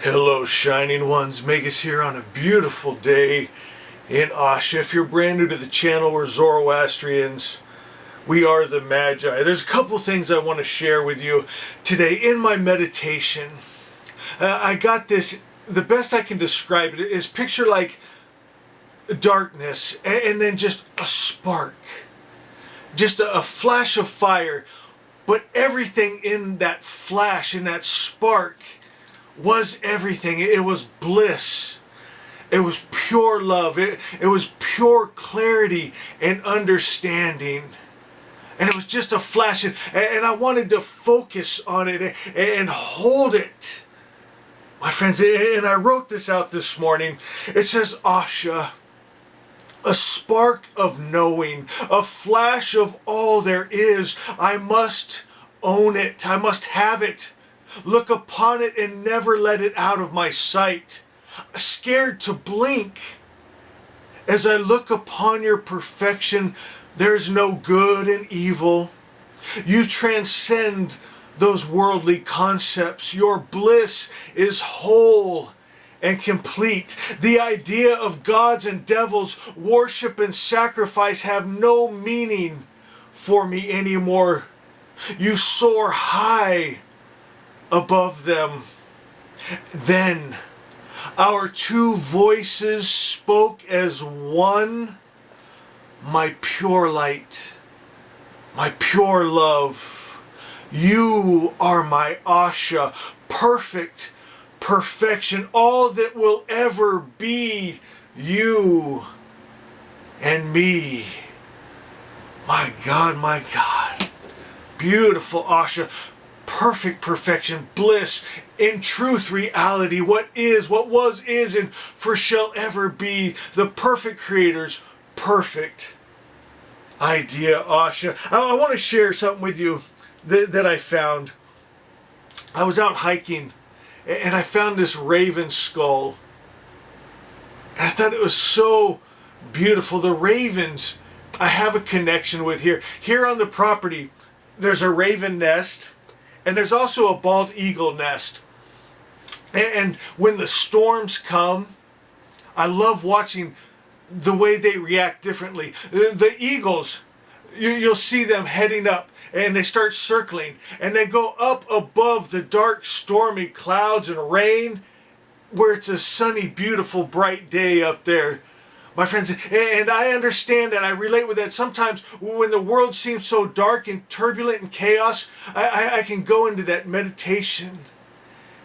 Hello shining ones, Magus here on a beautiful day in Asha. If you're brand new to the channel, we're Zoroastrians. We are the Magi. There's a couple things I want to share with you today in my meditation. I got this, the best I can describe it is picture like darkness and then just a spark. Just a flash of fire, but everything in that flash, in that spark, was everything. It was bliss. It was pure love. It was pure clarity and understanding. And it was just a flash. And I wanted to focus on it and hold it. My friends, and I wrote this out this morning. It says, Asha, a spark of knowing, a flash of all there is. I must own it. I must have it. Look upon it and never let it out of my sight. Scared to blink. As I look upon your perfection, there is no good and evil. You transcend those worldly concepts. Your bliss is whole and complete. The idea of gods and devils, worship and sacrifice have no meaning for me anymore. You soar high above them. Then our two voices spoke as one. My pure light, my pure love, you are my Asha, perfect perfection, all that will ever be, you and me. My God, beautiful Asha. Perfect perfection, bliss, in truth, reality, what was, is, and for shall ever be, the perfect creator's perfect idea, Asha. I want to share something with you that I found. I was out hiking, and I found this raven skull. And I thought it was so beautiful. The ravens I have a connection with here. Here on the property, there's a raven nest. And there's also a bald eagle nest. And when the storms come, I love watching the way they react differently. The eagles, you'll see them heading up and they start circling. And they go up above the dark, stormy clouds and rain where it's a sunny, beautiful, bright day up there. My friends, and I understand and I relate with that. Sometimes when the world seems so dark and turbulent and chaos, I can go into that meditation,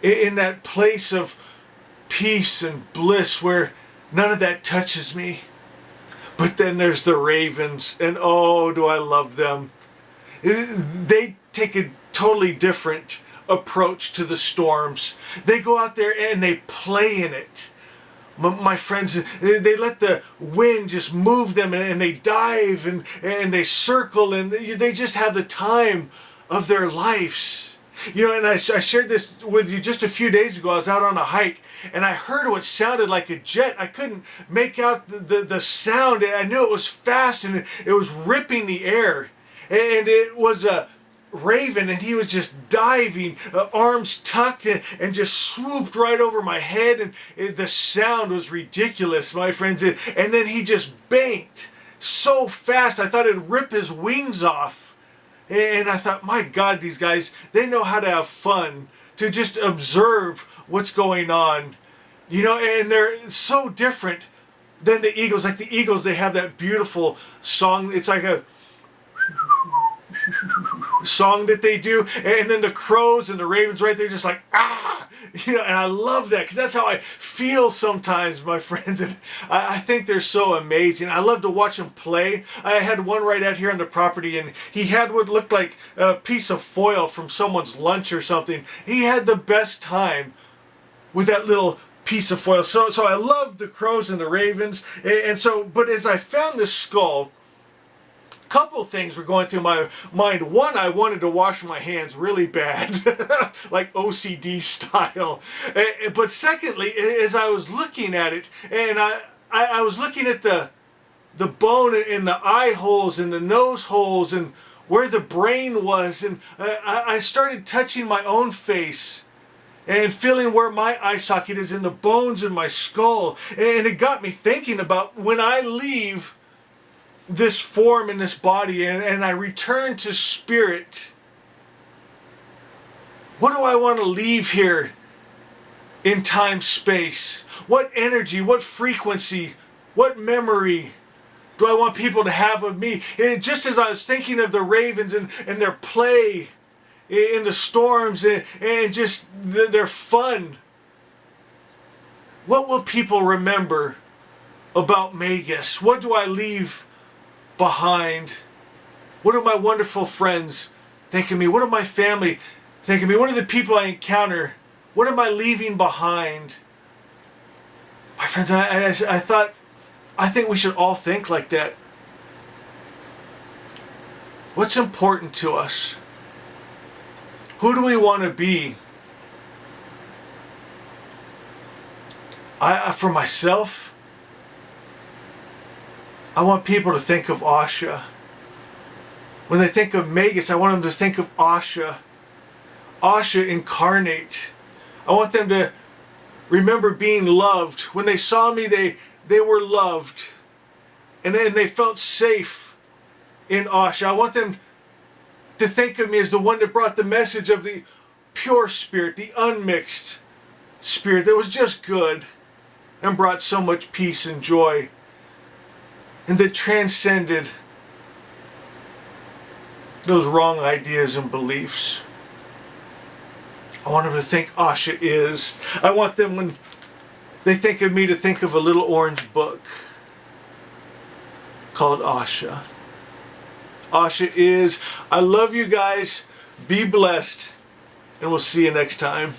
in that place of peace and bliss where none of that touches me. But then there's the ravens, and oh, do I love them. They take a totally different approach to the storms. They go out there and they play in it. My friends, they let the wind just move them and they dive and they circle and they just have the time of their lives. You know, and I shared this with you just a few days ago. I was out on a hike and I heard what sounded like a jet. I couldn't make out the sound. I knew it was fast and it was ripping the air. And it was a raven and he was just diving, arms tucked and just swooped right over my head, and the sound was ridiculous, my friends. And then he just banked so fast I thought it'd rip his wings off. And I thought, my God, these guys, they know how to have fun, to just observe what's going on, you know. And they're so different than the eagles. Like the eagles, they have that beautiful song. It's like a song that they do, and then the crows and the ravens right there just like you know. And I love that because that's how I feel sometimes, my friends. And I think they're so amazing. I love to watch them play. I had one right out here on the property, and he had what looked like a piece of foil from someone's lunch or something. He had the best time with that little piece of foil. So I love the crows and the ravens. And so, but as I found this skull, couple things were going through my mind. One, I wanted to wash my hands really bad, like OCD style. But secondly, as I was looking at it, and I was looking at the bone in the eye holes and the nose holes and where the brain was, and I started touching my own face and feeling where my eye socket is in the bones in my skull. And it got me thinking about when I leave this form in this body and I return to spirit, what do I want to leave here in time space? What energy, what frequency, what memory do I want people to have of me? And just as I was thinking of the ravens and their play in the storms and just their fun, what will people remember about Magus? What do I leave behind? What do my wonderful friends think of me? What do my family think of me? What are the people I encounter? What am I leaving behind? My friends, I think we should all think like that. What's important to us? Who do we want to be? For myself, I want people to think of Asha. When they think of Magus, I want them to think of Asha. Asha incarnate. I want them to remember being loved. When they saw me, they were loved. And then they felt safe in Asha. I want them to think of me as the one that brought the message of the pure spirit, the unmixed spirit that was just good and brought so much peace and joy and that transcended those wrong ideas and beliefs. I want them to think Asha is. I want them, when they think of me, to think of a little orange book called Asha. Asha is. I love you guys. Be blessed. And we'll see you next time.